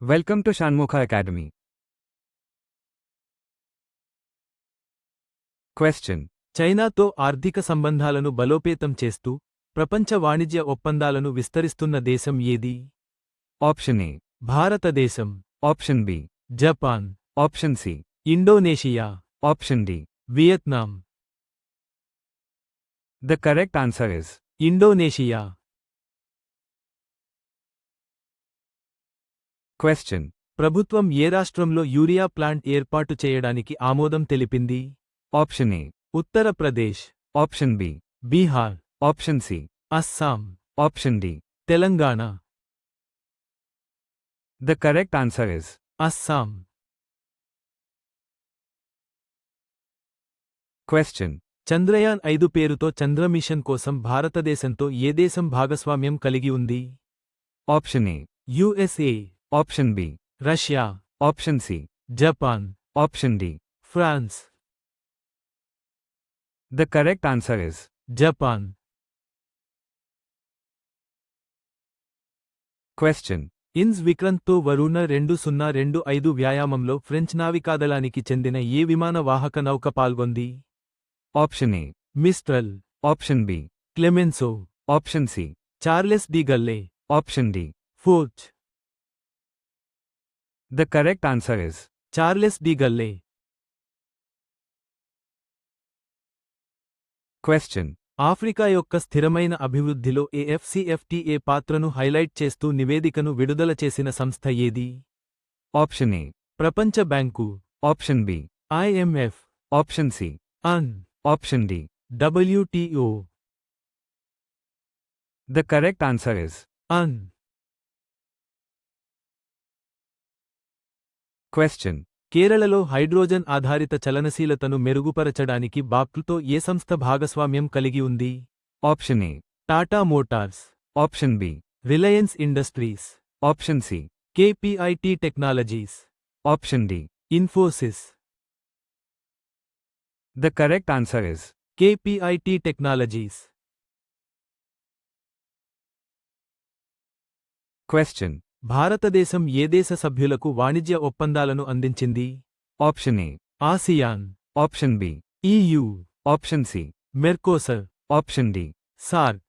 Welcome to Shanmukha Academy. Question. చైనాతో ఆర్థిక సంబంధాలను బలోపేతం చేస్తూ ప్రపంచ వాణిజ్య ఒప్పందాలను విస్తరిస్తున్న దేశం ఏది? Option A. భారతదేశం, Option B. Japan, Option C. Indonesia, Option D. Vietnam. The correct answer is Indonesia. Question. ప్రభుత్వం ఏ రాష్ట్రంలో యూరియా ప్లాంట్ ఏర్పాటు చేయడానికి ఆమోదం తెలిపింది? Option A. Uttar Pradesh, Option B. Bihar, Option C. Assam, Option D. Telangana. The correct answer is Assam. Question. Chandrayaan 5 పేరుతో చంద్రమిషన్ కోసం భారతదేశంతో ఏ దేశం భాగస్వామ్యం కలిగి ఉంది? Option A. USA, Option B. Russia, Option C. Japan, Option D. France. The correct answer is Japan. Question. INS విక్రంత్తో Varuna 2025 వ్యాయామంలో French నావికాదళానికి చెందిన ఏ విమాన వాహక నౌక పాల్గొంది? Option A. Mistral, Option B. Clemenceau, Option C. Charles de Gaulle, Option D. Foch. The correct answer is Charles de Gaulle. Question. Africa యొక్క స్థిరమైన అభివృద్ధిలో AFCFTA పాత్రను highlight చేస్తూ నివేదికను విడుదల చేసిన సంస్థ ఏది? Option A. ప్రపంచ bank, Option B. IMF, Option C. An, Option D. WTO. The correct answer is an. Question. కేరళలో హైడ్రోజన్ ఆధారిత చలనశీలతను మెరుగుపరచడానికి బాక్ల్తో ఏ సంస్థ భాగస్వామ్యం కలిగి ఉంది? Option A. Tata Motors, Option B. Reliance industries, Option C. KPIT technologies, Option D. Infosys. The correct answer is KPIT technologies. Question. భారతదేశం ఏ దేశ సభ్యులకు వాణిజ్య ఒప్పందాలను అందించింది? Option A. ASEAN, Option B. EU, Option C. మెర్కోసర్, Option D. SAARC.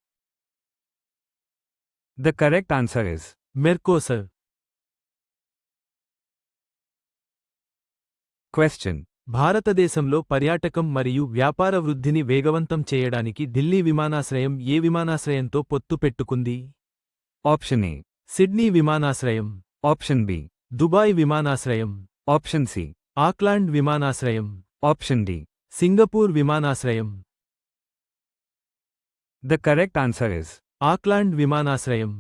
The correct answer is మెర్కోసర్. Question. భారతదేశంలో పర్యాటకం మరియు వ్యాపార వృద్ధిని వేగవంతం చేయడానికి ఢిల్లీ విమానాశ్రయం ఏ విమానాశ్రయంతో పొత్తు పెట్టుకుంది? Option A. సిడ్నీ విమానాశ్రయం, Option B. దుబాయ్ విమానాశ్రయం, Option C. ఆక్లాండ్ విమానాశ్రయం, Option D. సింగపూర్ విమానాశ్రయం. The correct answer is Auckland విమానాశ్రయం.